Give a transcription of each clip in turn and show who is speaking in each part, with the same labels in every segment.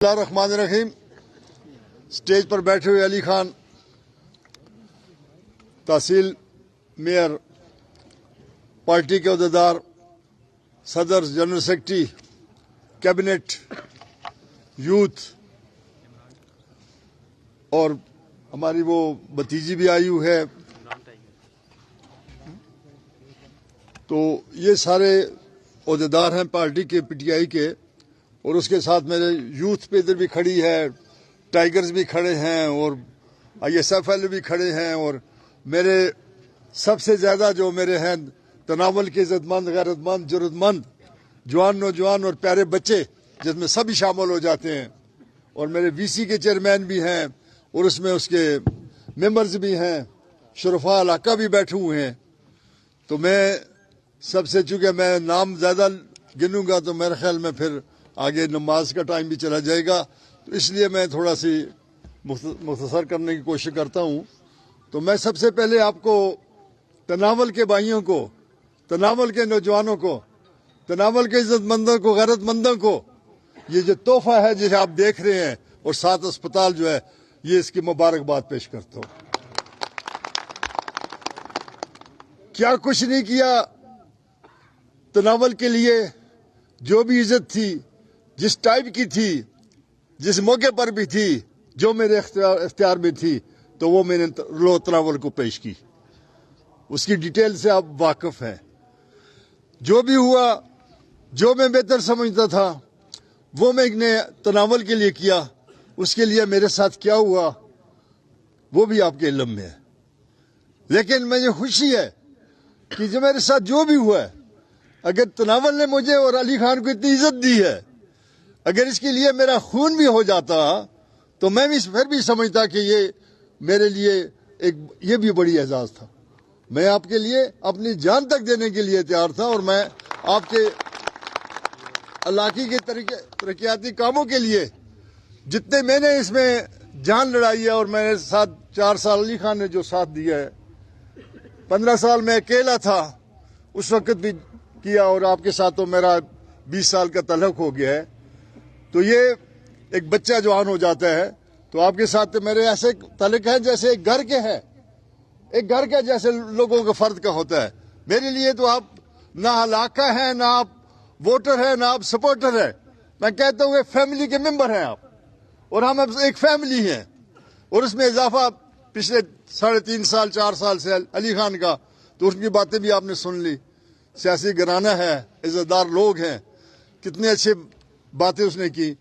Speaker 1: الرحمن الرحیم۔ اسٹیج پر بیٹھے ہوئے علی خان تحصیل میئر، پارٹی کے عہدیدار، صدر، جنرل سیکرٹری، کیبنٹ، یوتھ، اور ہماری وہ بھتیجی بھی آئی ہوئی ہے، تو یہ سارے عہدیدار ہیں پارٹی کے، پی ٹی آئی کے، اور اس کے ساتھ میرے یوتھ پہ ادھر بھی کھڑی ہے، ٹائیگرز بھی کھڑے ہیں، اور آئی ایس ایف ایل بھی کھڑے ہیں، اور میرے سب سے زیادہ جو میرے ہیں تناول کے عزت مند، غیرت مند، جرت مند جوان، نوجوان اور پیارے بچے، جس میں سبھی شامل ہو جاتے ہیں، اور میرے وی سی کے چیئرمین بھی ہیں، اور اس میں اس کے ممبرز بھی ہیں، شرفاء علاقہ بھی بیٹھے ہوئے ہیں۔ تو میں سب سے، چونکہ میں نام زیادہ گنوں گا تو میرے خیال میں پھر آگے نماز کا ٹائم بھی چلا جائے گا، تو اس لیے میں تھوڑا سی مختصر کرنے کی کوشش کرتا ہوں۔ تو میں سب سے پہلے آپ کو، تناول کے بھائیوں کو، تناول کے نوجوانوں کو، تناول کے عزت مندوں کو، غیرت مندوں کو، یہ جو تحفہ ہے جسے آپ دیکھ رہے ہیں، اور ساتھ اسپتال جو ہے، یہ اس کی مبارکباد پیش کرتا ہوں۔ کیا کچھ نہیں کیا تناول کے لیے، جو بھی عزت تھی، جس ٹائپ کی تھی، جس موقع پر بھی تھی، جو میرے اختیار میں تھی، تو وہ میں نے تناول کو پیش کی۔ اس کی ڈیٹیل سے آپ واقف ہیں۔ جو بھی ہوا، جو میں بہتر سمجھتا تھا، وہ میں نے تناول کے لیے کیا۔ اس کے لیے میرے ساتھ کیا ہوا وہ بھی آپ کے علم میں ہے، لیکن مجھے خوشی ہے کہ جو میرے ساتھ جو بھی ہوا ہے، اگر تناول نے مجھے اور علی خان کو اتنی عزت دی ہے، اگر اس کے لیے میرا خون بھی ہو جاتا تو میں بھی پھر بھی سمجھتا کہ یہ میرے لیے یہ بھی بڑی اعزاز تھا۔ میں آپ کے لیے اپنی جان تک دینے کے لیے تیار تھا، اور میں آپ کے علاقے کے ترقیاتی کاموں کے لیے جتنے میں نے اس میں جان لڑائی ہے، اور میرے ساتھ 4 سال علی خان نے جو ساتھ دیا ہے، 15 سال میں اکیلا تھا اس وقت بھی کیا، اور آپ کے ساتھ تو میرا 20 سال کا تعلق ہو گیا ہے۔ تو یہ ایک بچہ جوان ہو جاتا ہے تو آپ کے ساتھ میرے ایسے تعلق ہیں جیسے ایک گھر کے ہے، ایک گھر کا جیسے لوگوں کا فرد کا ہوتا ہے۔ میرے لیے تو آپ نہ علاقہ ہیں، نہ آپ ووٹر ہیں، نہ آپ سپورٹر ہیں، میں کہتا ہوں فیملی کے ممبر ہیں آپ، اور ہم اب ایک فیملی ہیں۔ اور اس میں اضافہ پچھلے 3.5 سال 4 سال سے علی خان کا، تو اس کی باتیں بھی آپ نے سن لی۔ سیاسی گھرانہ ہے، عزت دار لوگ ہیں، کتنے اچھے باتیں اس نے کی۔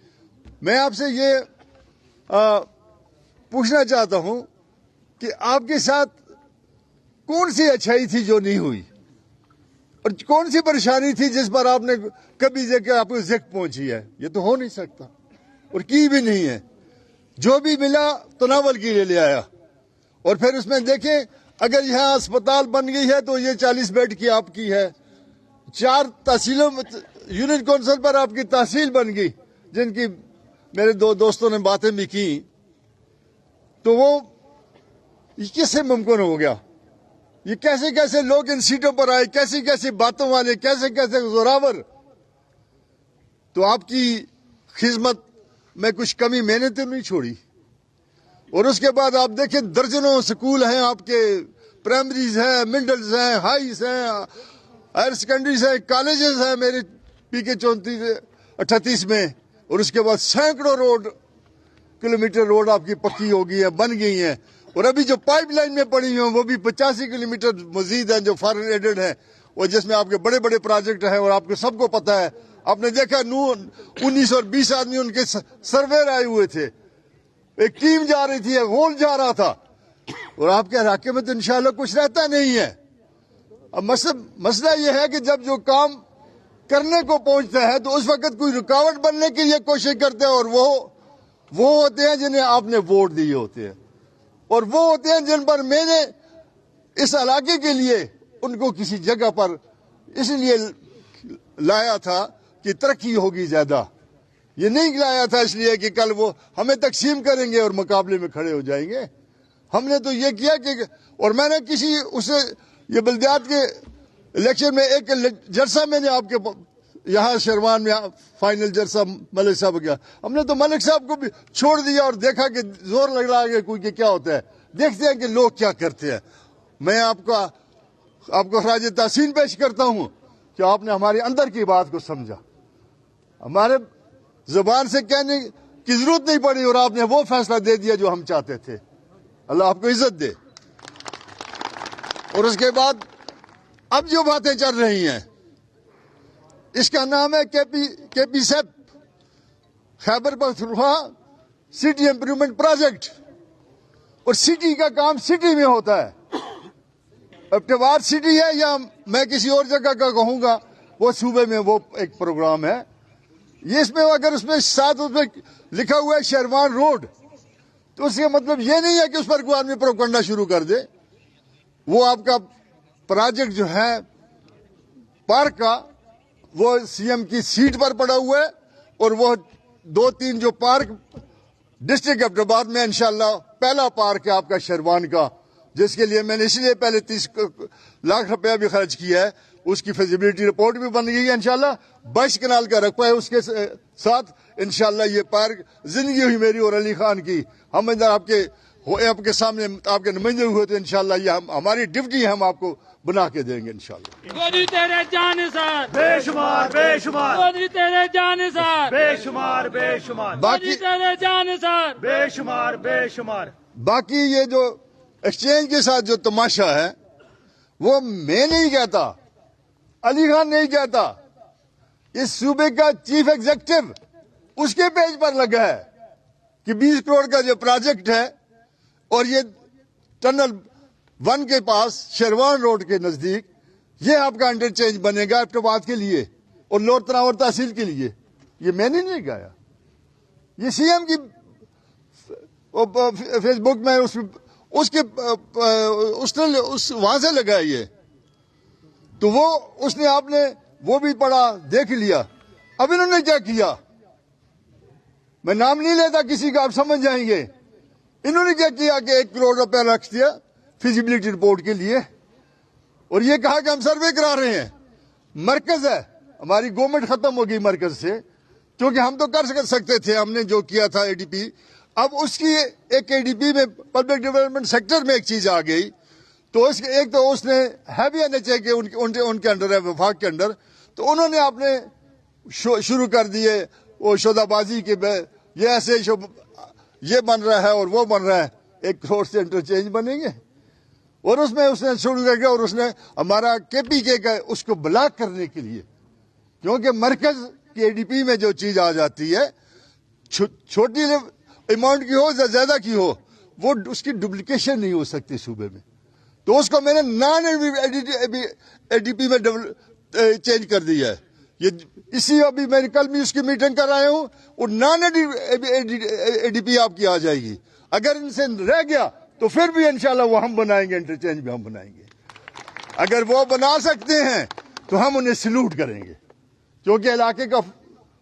Speaker 1: میں آپ سے یہ پوچھنا چاہتا ہوں کہ آپ کے ساتھ کون سی اچھائی تھی جو نہیں ہوئی، اور کون سی پریشانی تھی جس پر آپ نے کبھی دیکھا آپ کو ذکر پہنچی ہے؟ یہ تو ہو نہیں سکتا، اور کی بھی نہیں ہے۔ جو بھی ملا تناول کے لیے لے آیا، اور پھر اس میں دیکھیں اگر یہاں اسپتال بن گئی ہے تو یہ 40 بیڈ کی آپ کی ہے، 4 تحصیلوں یونٹ کونسل پر آپ کی تحصیل بن گئی، جن کی میرے 2 دوستوں نے باتیں بھی کی۔ تو وہ کیسے ممکن ہو گیا؟ یہ کیسے کیسے لوگ ان سیٹوں پر آئے، کیسی کیسی باتوں والے، کیسے کیسے زوراور۔ تو آپ کی خدمت میں کچھ کمی میں نے تو نہیں چھوڑی۔ اور اس کے بعد آپ دیکھیں درجنوں سکول ہیں آپ کے، پرائمریز ہیں، مڈلز ہیں، ہائیز ہیں، ہائر سیکنڈریز ہیں، کالجز ہیں میرے پی کے 38 میں، اور اس کے بعد سینکڑوں کلومیٹر روڈ آپ کی پکی ہو گئی ہے، بن گئی ہیں، اور ابھی جو پائپ لائن میں پڑی ہیں وہ بھی 85 کلومیٹر مزید ہیں جو فارن ایڈڈ ہیں، اور جس میں آپ کے بڑے بڑے پروجیکٹ ہیں، اور آپ کو سب کو پتہ ہے۔ آپ نے دیکھا 19 اور 20 آدمی ان کے سرویر آئے ہوئے تھے، ایک ٹیم جا رہی تھی، ایک ہول جا رہا تھا، اور آپ کے علاقے میں تو انشاءاللہ کچھ رہتا نہیں ہے۔ اب مسئلہ یہ ہے کہ جب جو کام کرنے کو پہنچتا ہے تو اس وقت کوئی رکاوٹ بننے کے لیے کوشش کرتے ہیں، اور وہ ہوتے ہیں جنہیں آپ نے ووٹ دیے ہوتے ہیں، اور وہ ہوتے ہیں جن پر میں نے اس علاقے کے لیے ان کو کسی جگہ پر اس لیے لایا تھا کہ ترقی ہوگی زیادہ۔ یہ نہیں لایا تھا اس لیے کہ کل وہ ہمیں تقسیم کریں گے اور مقابلے میں کھڑے ہو جائیں گے۔ ہم نے تو یہ کیا کہ، اور میں نے یہ بلدیات کے الیکشن میں ایک جلسہ میں نے آپ کے यहाँ शेरवान में फाइनल जलसा मलिक साहब गया, हमने तो मलिक साहब को भी छोड़ दिया और देखा कि जोर लग रहा है कोई कि क्या होता है, देखते हैं कि लोग क्या करते हैं। मैं आपको खराज तहसीन पेश करता हूँ कि आपने हमारे अंदर की बात को समझा, हमारे जुबान से कहने की जरूरत नहीं पड़ी और आपने वो फैसला दे दिया जो हम चाहते थे। अल्लाह आपको इज्जत दे। और उसके बाद अब जो बातें चल रही हैं, इसका नाम है केपी सेप, Khyber Pakhtunkhwa city improvement project. और सिटी का काम सिटी में होता है, अब्टवार सिटी है या मैं किसी और जगह का कहूंगा, वो सूबे में वो एक प्रोग्राम है। ये इसमें अगर उसमें साथ उसमें लिखा हुआ है शेरवान रोड, तो उसका मतलब ये नहीं है कि उस पर कोई आदमी प्रोपगंडा शुरू कर दे। वो आपका प्रोजेक्ट जो है पार्क का, वो सीएम की सीट पर पड़ा हुआ है और वो 2-3 जो पार्क डिस्ट्रिक्ट अब्टवार में इंशाल्लाह पहला पार्क है आपका शेरवान का, जिसके लिए मैंने इसलिए पहले 30 लाख रुपया भी खर्च किया है। उसकी फिजिबिलिटी रिपोर्ट भी बन गई है इंशाल्लाह। 22 कनाल का रकबा है उसके साथ इंशाल्लाह। ये पार्क जिंदगी हुई मेरी और अली खान की, हम इधर आपके सामने आपके नुमाइंदे हुए तो इंशाल्लाह ये हमारी ड्यूटी है, हम आपको बना के देंगे इंशाल्लाह।
Speaker 2: गोदी तेरे जान सर
Speaker 3: बेशुमार बेशुमार,
Speaker 2: गोदी तेरे जान सर
Speaker 3: बेशुमार बेशुमार,
Speaker 2: गोदी तेरे जान सर
Speaker 3: बेशुमार बेशुमार।
Speaker 1: बाकी ये जो एक्सचेंज के साथ जो तमाशा है, वो मैं नहीं कहता, अली खान नहीं कहता, इस सूबे का चीफ एग्जीक्यूटिव उसके पेज पर लगा है कि 20 करोड़ का जो प्रोजेक्ट है और ये टनल 1 के पास शेरवान रोड के नजदीक ये आपका इंटरचेंज बनेगा अब्टवार के लिए और लोअर तनावर तहसील के लिए। ये मैंने नहीं कहा, ये सीएम की फेसबुक में उसने वहां से लगा ये, तो वो उसने आपने वो भी पढ़ा देख लिया। अब इन्होंने क्या किया, मैं नाम नहीं लेता किसी का, आप समझ जाएंगे। इन्होंने क्या किया कि 1 करोड़ रुपया रख दिया फिजिबिलिटी रिपोर्ट के लिए और ये कहा कि हम सर्वे करा रहे हैं। मरकज है, हमारी गवर्नमेंट खत्म हो गई मरकज से, क्योंकि हम तो कर सकते थे, हमने जो किया था एडीपी। अब उसकी एक एडीपी में पब्लिक डेवलपमेंट सेक्टर में एक चीज आ गई, तो एक तो उसने है भी एनएचए के उनके अंडर है, विभाग के अंडर, तो उन्होंने आपने शुरू कर दिए वो शोदाबाजी के, ये ऐसे ये बन रहा है और वो बन रहा है, 1 करोड़ से इंटरचेंज बनेंगे। और उसमें उसने शुरू करके और उसने हमारा केपीके का उसको ब्लॉक करने के लिए, क्योंकि मरकज की एडीपी में जो चीज आ जाती है, छोटी अमाउंट की हो या ज्यादा की हो, वो उसकी डुप्लीकेशन नहीं हो सकती सूबे में। तो उसको मैंने नॉन एडीपी में चेंज कर दिया है। ये इसी अभी मैं कल भी उसकी मीटिंग कर रहा हूं, और नॉन एडीपी आपकी आ जाएगी। अगर इनसे रह गया तो फिर भी इंशाल्लाह वो हम बनाएंगे, इंटरचेंज भी हम बनाएंगे। अगर वो बना सकते हैं तो हम उन्हें सल्यूट करेंगे, क्योंकि इलाके का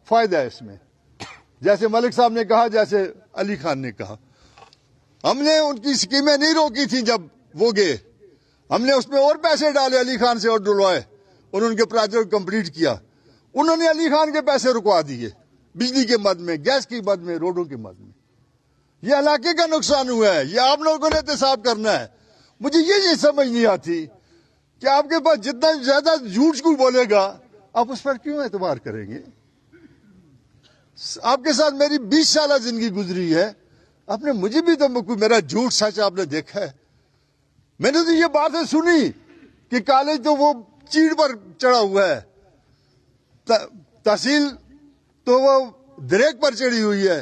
Speaker 1: फायदा है इसमें। जैसे मलिक साहब ने कहा, जैसे अली खान ने कहा, हमने उनकी स्कीमें नहीं रोकी थी जब वो गए, हमने उसमें और पैसे डाले अली खान से और डुलवाए, उन्होंने प्रोजेक्ट कंप्लीट किया। उन्होंने अली खान के पैसे रुकवा दिए, बिजली के मद में, गैस की मद में, रोडों के मद में। ये इलाके का नुकसान हुआ है, ये आप लोगों ने एहतसाब करना है। मुझे ये समझ नहीं आती कि आपके पास जितना ज्यादा झूठ कोई बोलेगा आप उस पर क्यों एतबार करेंगे। आपके साथ मेरी 20 साल जिंदगी गुजरी है, आपने मुझे भी तो कोई मेरा झूठ सच आपने देखा है। मैंने तो ये बात सुनी कि कॉलेज तो वो चीड़ पर चढ़ा हुआ है, तहसील तो वो दरेक पर चढ़ी हुई है,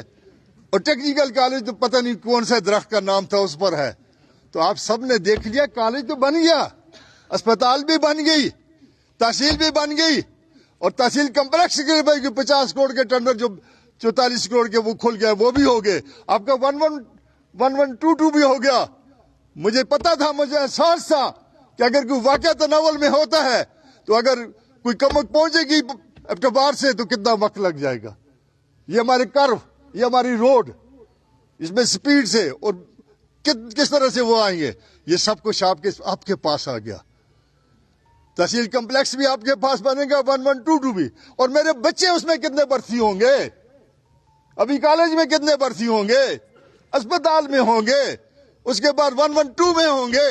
Speaker 1: और टेक्निकल कॉलेज तो पता नहीं कौन सा दरख्त का नाम था उस पर है। तो आप सब ने देख लिया, कॉलेज तो बन गया, अस्पताल भी बन गई, तहसील भी बन गई, और तहसील कम्प्लेक्स के 50 करोड़ के टेंडर जो 44 करोड़ के वो खुल गए, वो भी हो गए। आपका 1122 भी हो गया। मुझे पता था, मुझे एहसास था कि अगर कोई वाकया तनावल में होता है तो अगर कोई कमक पहुंचेगी अब्टवार से तो कितना वक्त लग जाएगा। ये हमारे कर्व, ये हमारी रोड, इसमें स्पीड से और किस तरह से वो आएंगे, ये सब कुछ आपके पास आ गया। तहसील कम्प्लेक्स भी आपके पास बनेगा 1122 भी, और मेरे बच्चे उसमें कितने भर्ती होंगे, अभी कॉलेज में कितने भर्ती होंगे, अस्पताल में होंगे, उसके बाद 112 में होंगे,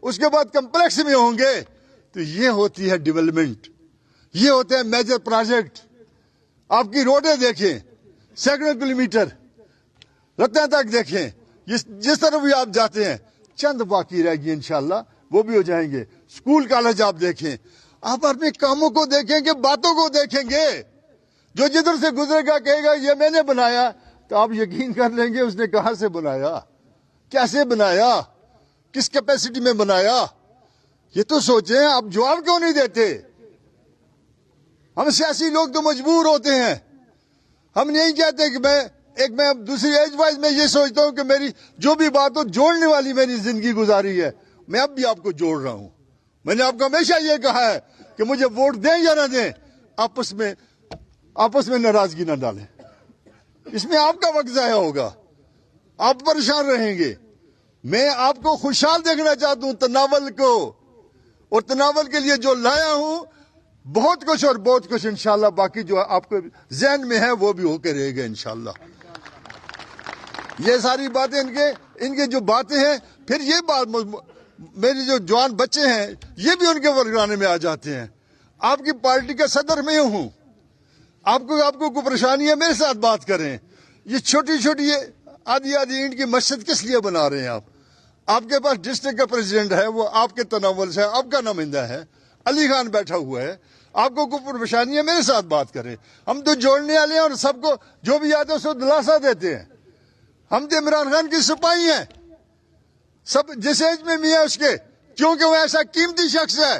Speaker 1: उसके बाद कम्प्लेक्स में होंगे। तो ये होती है डेवलपमेंट, ये होते हैं मेजर प्रोजेक्ट। आपकी रोडें देखें, सैकड़ों किलोमीटर रत्ना तक देखें, जिस तरफ भी आप जाते हैं, चंद बाकी रहेगी इंशाल्लाह, वो भी हो जाएंगे। स्कूल कॉलेज आप देखें, आप अपने कामों को देखेंगे, बातों को देखेंगे। जो जिधर से गुजरेगा कहेगा ये मैंने बनाया, तो आप यकीन कर लेंगे उसने कहां से बनाया, कैसे बनाया, किस कैपेसिटी में बनाया। ये तो सोचें, आप जवाब क्यों नहीं देते? हम सियासी लोग तो मजबूर होते हैं। हम नहीं कहते कि मैं दूसरी एज वाइज में ये सोचता हूं कि मेरी जो भी बात हो जोड़ने वाली मेरी जिंदगी गुजारी है, मैं अब भी आपको जोड़ रहा हूं। मैंने आपको हमेशा ये कहा है कि मुझे वोट दें या ना दें, आपस में नाराजगी ना डालें, इसमें आपका वक्त जाया होगा, आप परेशान रहेंगे। मैं आपको खुशहाल देखना चाहता हूं, तनावल को, और तनावल के लिए जो लाया हूं बहुत कुछ, और बहुत कुछ इंशाल्लाह बाकी जो आपको जहन में है वो भी होकर रहेगा इंशाल्लाह। ये सारी बातें इनके जो बातें हैं, फिर ये बात मेरे जो जवान बच्चे हैं ये भी उनके वर्गराने में आ जाते हैं। आपकी पार्टी का सदर मैं हूं, आपको कोई परेशानी है मेरे साथ बात करें। ये छोटी छोटी आधी ईंट की मस्जिद किस लिए बना रहे हैं आप? आपके पास डिस्ट्रिक्ट का प्रेसिडेंट है, वो आपके तनावल से आपका नुमाइंदा है, अली खान बैठा हुआ है। आपको कोई परेशानी है मेरे साथ बात करें। हम तो जोड़ने वाले हैं और सबको जो भी आता है उसको दिलासा देते हैं। हम तो इमरान खान की सिपाही हैं, सब जिस एज में भी है उसके, क्योंकि वो ऐसा कीमती शख्स है,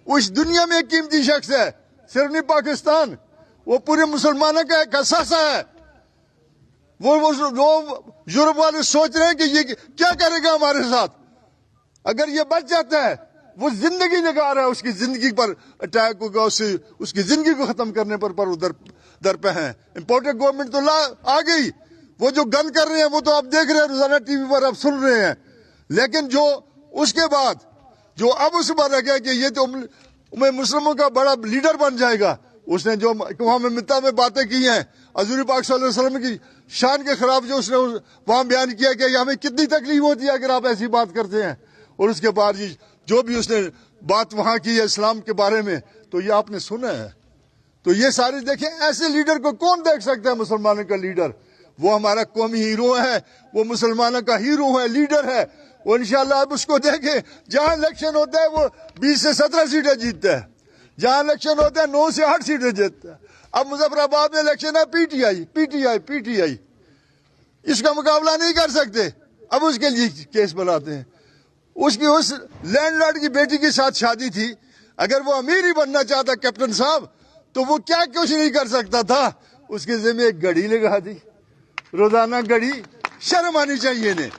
Speaker 1: उस दुनिया में कीमती शख्स है, सिर्फ नहीं पाकिस्तान, वो पूरे मुसलमानों का एक असासा है। वो यूरोप वाले सोच रहे हैं कि ये क्या करेगा हमारे साथ। अगर ये बच जाता है, वो जिंदगी लगा रहा है, उसकी जिंदगी पर अटैक होगा, उसकी जिंदगी को खत्म करने पर दर पे है। इम्पोर्टेड गवर्नमेंट तो आ गई, वो जो गन कर रहे हैं वो तो आप देख रहे हैं, रोजाना टीवी पर आप सुन रहे हैं। लेकिन जो उसके बाद जो अब उस पर लगा कि ये तो मुस्लिमों का बड़ा लीडर बन जाएगा, उसने जो वहां में मित्ता में बातें की हैं, हजूर पाक सल्लल्लाहु अलैहि वसल्लम की शान के खिलाफ जो उसने वहां बयान किया कि हमें कितनी तकलीफ होती है अगर आप ऐसी बात करते हैं। और उसके बाद जो भी उसने बात वहां की है इस्लाम के बारे में, तो ये आपने सुना है। तो ये सारे देखें, ऐसे लीडर को कौन देख सकता है? मुसलमानों का लीडर, वो हमारा कौमी हीरो है, वो मुसलमानों का हीरो है, लीडर है। और इंशाल्लाह अब उसको देखें, जहां इलेक्शन होता है वो 20 से 17 सीटें जीतता है, जहां इलेक्शन होता है 9 से 8 सीटें जीतता है। अब मुजफ्फराबाद में इलेक्शन है, पीटीआई इसका मुकाबला नहीं कर सकते, अब उसके लिए केस बनाते हैं। उसकी उस लैंडलॉर्ड की बेटी के साथ शादी थी, अगर वो अमीर ही बनना चाहता कैप्टन साहब, तो वो क्या कुछ नहीं कर सकता था। उसके जिम्मे एक घड़ी लगा दी, रोजाना घड़ी, शर्म आनी चाहिए इन्हें,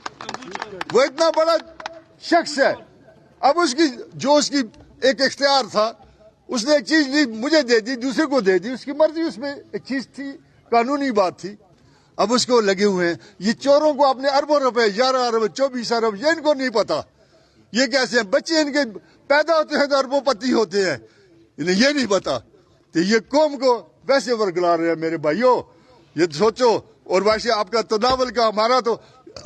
Speaker 1: वो इतना बड़ा शख्स है। अब उसकी एक इख्तियार था, उसने एक चीज ली, मुझे दे दी, दूसरे को दे दी, उसकी मर्जी, उसमें एक चीज थी, कानूनी बात थी। अब उसको लगे हुए हैं, ये चोरों को अपने अरबों रुपए, 11 अरब 24 अरब, ये इनको नहीं पता ये कैसे हैं। बच्चे इनके पैदा होते हैं तो अरबों पति होते हैं, इन्हें ये नहीं पता। तो ये कौम को वैसे वर्गला रहे हैं मेरे भाइयों, ये सोचो। और वैसे आपका तनावल का, हमारा तो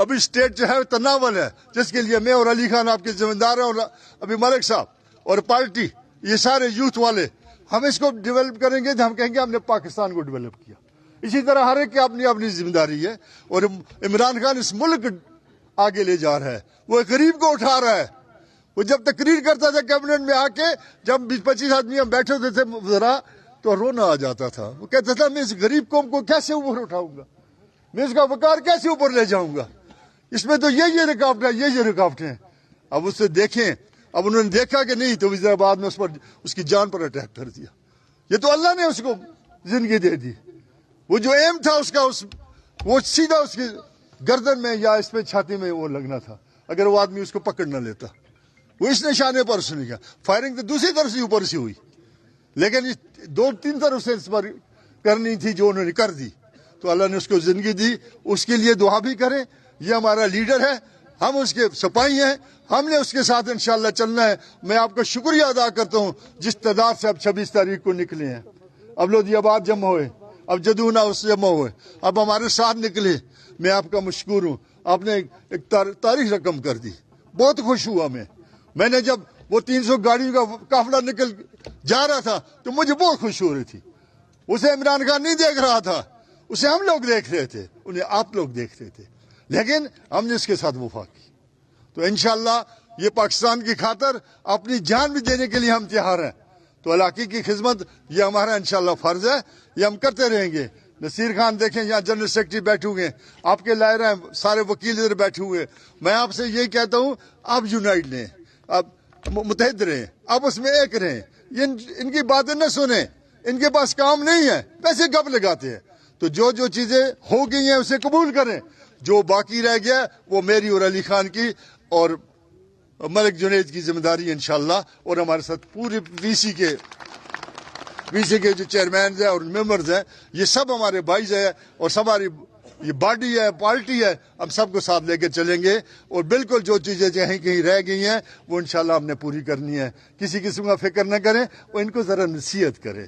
Speaker 1: अभी स्टेट जो है तनावल है, जिसके लिए मैं और अली खान आपके जिम्मेदार हैं, और अभी मलिक साहब और पार्टी, ये सारे यूथ वाले, हम इसको डेवलप करेंगे तो हम कहेंगे हमने पाकिस्तान को डेवलप किया। इसी तरह हर एक की अपनी अपनी जिम्मेदारी है। और इमरान खान इस मुल्क आगे ले जा रहा है, वो गरीब को उठा रहा है। वो जब तकरीर करता था कैबिनेट में आके, जब 20-25 आदमी हम बैठे होते थे जरा, तो रोना आ जाता था। वो कहता था मैं इस गरीब कौम को कैसे ऊपर उठाऊंगा, मैं इसका वकार कैसे ऊपर ले जाऊंगा, इसमें तो ये रुकावटें, ये रुकावटें। अब उससे देखें, अब उन्होंने देखा कि नहीं, तो वजीराबाद में उस पर, उसकी जान पर अटैक कर दिया। ये तो अल्लाह ने उसको जिंदगी दे दी। वो जो एम था उसका, वो सीधा उसकी गर्दन में या इस पे छाती में वो लगना था, अगर वो आदमी उसको पकड़ न लेता। वो इस निशाने पर उसने किया, फायरिंग तो दूसरी तरफ से ऊपर से हुई, लेकिन 2-3 तरफ से इस पर करनी थी, जो उन्होंने कर दी। तो अल्लाह ने उसको जिंदगी दी, उसके लिए दुआ भी करें। ये हमारा लीडर है, ہم اس کے سپاہی ہیں, ہم نے اس کے ساتھ انشاءاللہ چلنا ہے. میں آپ کا شکریہ ادا کرتا ہوں جس تعداد سے اب 26 تاریخ کو نکلے ہیں. اب لودھی آباد جمع ہوئے, اب جدونا اس جمع ہوئے, اب ہمارے ساتھ نکلے. میں آپ کا مشکور ہوں. آپ نے ایک تاریخ رقم کر دی, بہت خوش ہوا میں نے جب وہ 300 گاڑیوں کا قافلہ نکل جا رہا تھا تو مجھے بہت خوش ہو رہی تھی. اسے عمران خان نہیں دیکھ رہا تھا, اسے ہم لوگ دیکھ رہے تھے, انہیں آپ لوگ دیکھ رہے تھے, لیکن ہم نے اس کے ساتھ وفا کی. تو انشاءاللہ یہ پاکستان کی خاطر اپنی جان بھی دینے کے لیے ہم تیار ہیں. تو علاقے کی خدمت یہ ہمارا انشاءاللہ فرض ہے, یہ ہم کرتے رہیں گے. نصیر خان دیکھیں یہاں جنرل سیکرٹری بیٹھے ہوئے ہیں, آپ کے لائر ہیں, سارے وکیل ادھر بیٹھے ہوئے. میں آپ سے یہی کہتا ہوں آپ یونائٹ لیں, آپ متحد رہیں, آپ اس میں ایک رہیں. ان کی باتیں نہ سنیں, ان کے پاس کام نہیں ہے, پیسے گپ لگاتے ہیں. تو جو چیزیں ہو گئی ہیں اسے قبول کریں, جو باقی رہ گیا وہ میری اور علی خان کی اور ملک جنید کی ذمہ داری انشاءاللہ, اور ہمارے ساتھ پورے وی سی کے جو چیئرمین ہیں اور ممبرز ہیں یہ سب ہمارے بھائی ہیں, اور سب ہماری یہ باڈی ہے, پارٹی ہے, ہم سب کو ساتھ لے کے چلیں گے. اور بالکل جو چیزیں کہیں رہ گئی ہیں وہ انشاءاللہ ہم نے پوری کرنی ہے. کسی قسم کا فکر نہ کریں, اور ان کو ذرا نصیحت کریں.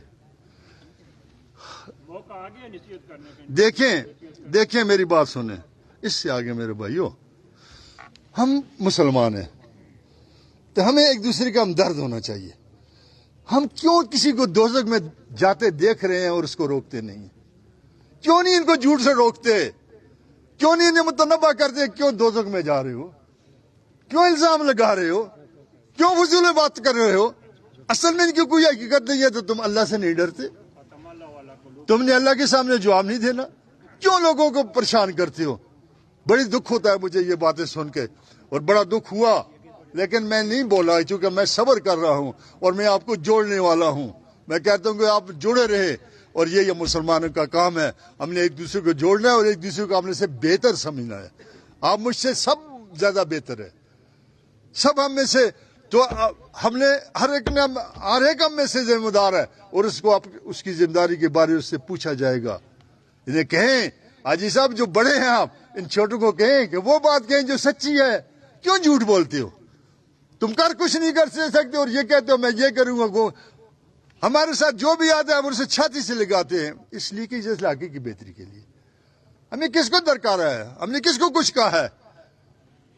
Speaker 1: دیکھیں میری بات سنیں, اس سے آگے میرے بھائیوں, ہم مسلمان ہیں تو ہمیں ایک دوسرے کا ہمدرد ہونا چاہیے. ہم کیوں کسی کو دوزخ میں جاتے دیکھ رہے ہیں اور اس کو روکتے نہیں؟ کیوں نہیں ان کو جھوٹ سے روکتے؟ کیوں نہیں انہیں متنبہ کرتے کیوں دوزخ میں جا رہے ہو؟ کیوں الزام لگا رہے ہو؟ کیوں فضول بات کر رہے ہو؟ اصل میں ان کی کوئی حقیقت نہیں ہے تو تم اللہ سے نہیں ڈرتے؟ تم نے اللہ کے سامنے جواب نہیں دینا؟ کیوں لوگوں کو پریشان کرتے ہو؟ بڑی دکھ ہوتا ہے مجھے یہ باتیں سن کے, اور بڑا دکھ ہوا, لیکن میں نہیں بولا چونکہ میں صبر کر رہا ہوں اور میں آپ کو جوڑنے والا ہوں. میں کہتا ہوں کہ آپ جڑے رہے, اور یہ مسلمانوں کا کام ہے. ہم نے ایک دوسرے کو جوڑنا ہے اور ایک دوسرے کو اپنے سے بہتر سمجھنا ہے. آپ مجھ سے سب زیادہ بہتر ہے, سب ہم میں سے. تو ہم نے ہر ایک ہم میں سے ذمہ دار ہے, اور اس کو اس کی ذمہ داری کے بارے اس سے پوچھا جائے گا. انہیں کہیں حاجی صاحب جو بڑے ہیں آپ ان چھوٹوں کو کہیں کہ وہ بات کہیں جو سچی ہے. کیوں جھوٹ بولتے ہو؟ تم کچھ نہیں کر سکتے اور یہ کہتے ہو میں یہ کروں گا. ہمارے ساتھ جو بھی آتا ہے ہم اسے چھاتی سے لگاتے ہیں, اس لیے کہ اس علاقے کی بہتری کے لیے. ہمیں کس کو درکار ہے؟ ہم نے کس کو کچھ کہا ہے؟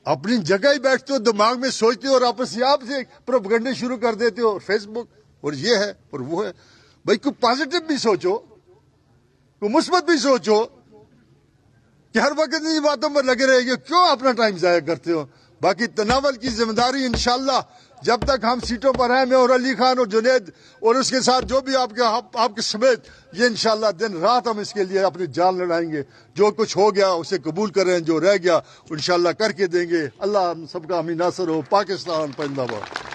Speaker 1: اپنی جگہ ہی بیٹھتے ہو, دماغ میں سوچتے ہو اور آپ سے پروپیگنڈے شروع کر دیتے ہو, اور فیس بک اور یہ ہے اور وہ ہے. بھائی کوئی پازیٹو بھی سوچو, کوئی مثبت بھی سوچو, کہ ہر وقت ان باتوں پر لگے رہے گے. کیوں اپنا ٹائم ضائع کرتے ہو؟ باقی تناول کی ذمہ داری انشاءاللہ جب تک ہم سیٹوں پر ہیں, میں اور علی خان اور جنید اور اس کے ساتھ جو بھی آپ کے سمیت, یہ انشاءاللہ دن رات ہم اس کے لیے اپنی جان لڑائیں گے. جو کچھ ہو گیا اسے قبول کریں, جو رہ گیا انشاءاللہ کر کے دیں گے. اللہ ہم سب کا حامی ناصر ہو. پاکستان زندہ باد.